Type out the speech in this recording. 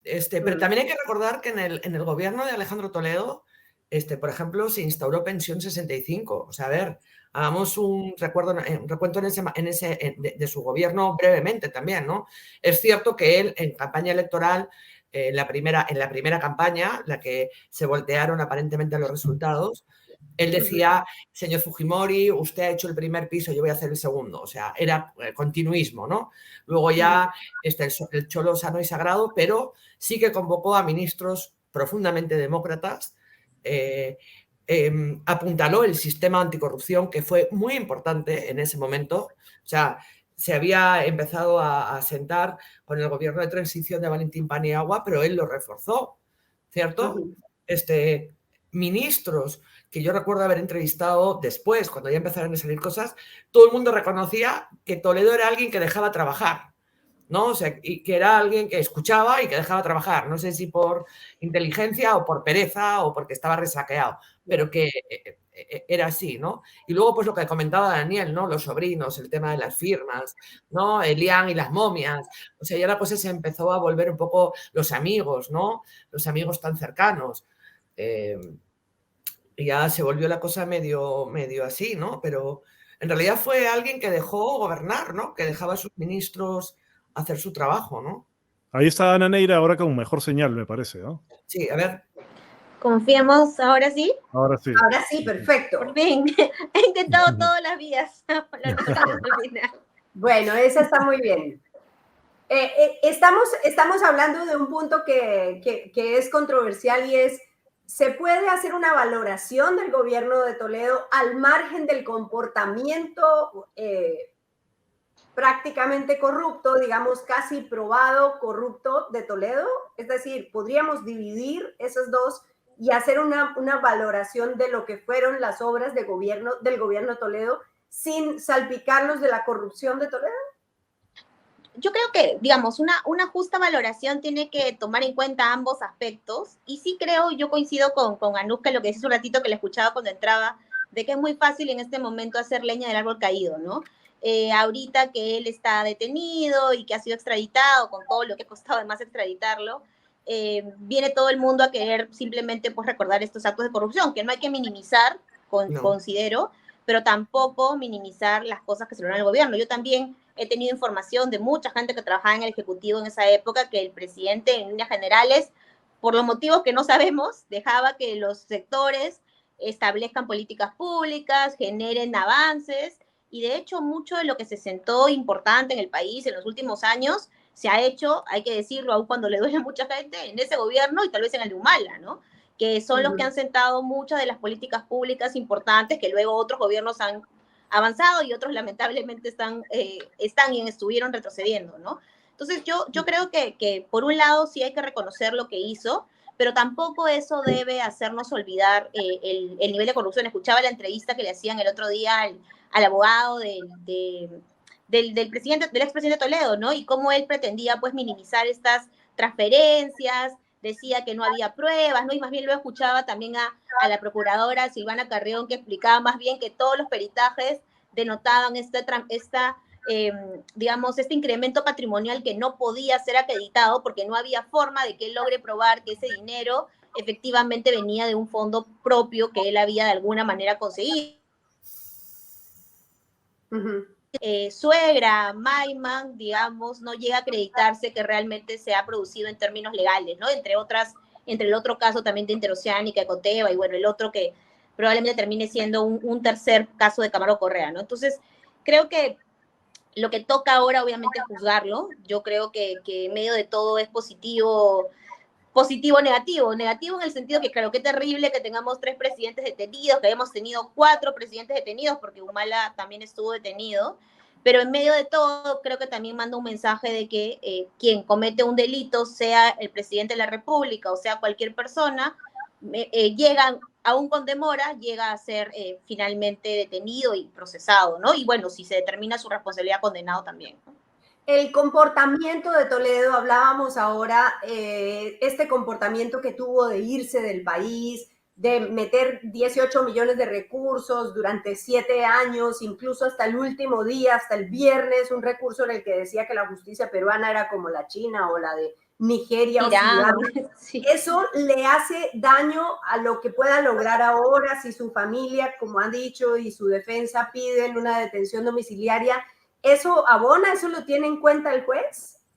Pero también hay que recordar que en el gobierno de Alejandro Toledo, por ejemplo, se instauró Pensión 65. O sea, a ver, hagamos un recuento de su gobierno brevemente también, ¿no? Es cierto que él, en campaña electoral, en la primera campaña, la que se voltearon aparentemente los resultados, él decía, señor Fujimori, usted ha hecho el primer piso, yo voy a hacer el segundo. O sea, era continuismo, ¿no? Luego ya el cholo sano y sagrado, pero sí que convocó a ministros profundamente demócratas, apuntaló el sistema anticorrupción, que fue muy importante en ese momento. O sea, se había empezado a sentar con el gobierno de transición de Valentín Paniagua, pero él lo reforzó, ¿cierto? Ministros que yo recuerdo haber entrevistado después, cuando ya empezaron a salir cosas, todo el mundo reconocía que Toledo era alguien que dejaba trabajar, ¿no? O sea, y que era alguien que escuchaba y que dejaba trabajar. No sé si por inteligencia o por pereza o porque estaba resaqueado, pero que era así, ¿no? Y luego, pues lo que comentaba Daniel, ¿no? Los sobrinos, el tema de las firmas, ¿no? Elian y las momias. O sea, ya la cosa se empezó a volver un poco los amigos, ¿no? Los amigos tan cercanos. Ya se volvió la cosa medio así, ¿no? Pero en realidad fue alguien que dejó gobernar, ¿no? Que dejaba a sus ministros hacer su trabajo, ¿no? Ahí está Ana Neira ahora con mejor señal, me parece, ¿no? Sí, a ver. ¿Confiemos ahora sí? Ahora sí. Ahora sí, perfecto. Por fin. He intentado todas las vías. Bueno, esa está muy bien. Estamos hablando de un punto que es controversial y es, ¿se puede hacer una valoración del gobierno de Toledo al margen del comportamiento prácticamente corrupto, digamos casi probado corrupto de Toledo? Es decir, ¿podríamos dividir esos dos y hacer una valoración de lo que fueron las obras del gobierno de Toledo sin salpicarlos de la corrupción de Toledo? Yo creo que, digamos, una justa valoración tiene que tomar en cuenta ambos aspectos. Y sí creo, yo coincido con Anuska, lo que decía un ratito que le escuchaba cuando entraba, de que es muy fácil en este momento hacer leña del árbol caído, ¿no? Ahorita que él está detenido y que ha sido extraditado, con todo lo que ha costado además extraditarlo, viene todo el mundo a querer simplemente pues, recordar estos actos de corrupción, que no hay que minimizar, considero, pero tampoco minimizar las cosas que se logran en el gobierno. Yo también he tenido información de mucha gente que trabajaba en el Ejecutivo en esa época, que el presidente, en líneas generales, por los motivos que no sabemos, dejaba que los sectores establezcan políticas públicas, generen avances, y de hecho mucho de lo que se sentó importante en el país en los últimos años se ha hecho, hay que decirlo, aun cuando le duele a mucha gente, en ese gobierno y tal vez en el de Humala, ¿no? Que son los que han sentado muchas de las políticas públicas importantes que luego otros gobiernos han avanzado y otros lamentablemente están y estuvieron retrocediendo, ¿no? Entonces yo creo que por un lado sí hay que reconocer lo que hizo, pero tampoco eso debe hacernos olvidar el nivel de corrupción. Escuchaba la entrevista que le hacían el otro día al abogado del expresidente Toledo, ¿no? Y cómo él pretendía pues minimizar estas transferencias, decía que no había pruebas, ¿no? Y más bien lo escuchaba también a la procuradora Silvana Carrión, que explicaba más bien que todos los peritajes denotaban digamos, este incremento patrimonial que no podía ser acreditado porque no había forma de que él logre probar que ese dinero efectivamente venía de un fondo propio que él había de alguna manera conseguido. Suegra, Maiman, digamos, no llega a acreditarse que realmente se ha producido en términos legales, ¿no? Entre el otro caso también de Interoceánica, Ecoteva, y bueno, el otro que probablemente termine siendo un tercer caso de Camargo Correa, ¿no? Entonces, creo que lo que toca ahora, obviamente, es juzgarlo. Yo creo que en medio de todo es positivo, negativo en el sentido que, claro, qué terrible que tengamos 3 presidentes detenidos, que hayamos tenido 4 presidentes detenidos, porque Humala también estuvo detenido, pero en medio de todo creo que también manda un mensaje de que quien comete un delito, sea el presidente de la República o sea cualquier persona, llega, aún con demora, llega a ser finalmente detenido y procesado, ¿no? Y bueno, si se determina su responsabilidad, condenado también, ¿no? El comportamiento de Toledo, hablábamos ahora, este comportamiento que tuvo de irse del país, de meter 18 millones de recursos durante 7 años, incluso hasta el último día, hasta el viernes, un recurso en el que decía que la justicia peruana era como la china o la de Nigeria Irán, o Sudán. sí. Eso le hace daño a lo que pueda lograr ahora si su familia, como han dicho, y su defensa piden una detención domiciliaria. ¿Eso abona? ¿Eso lo tiene en cuenta el juez?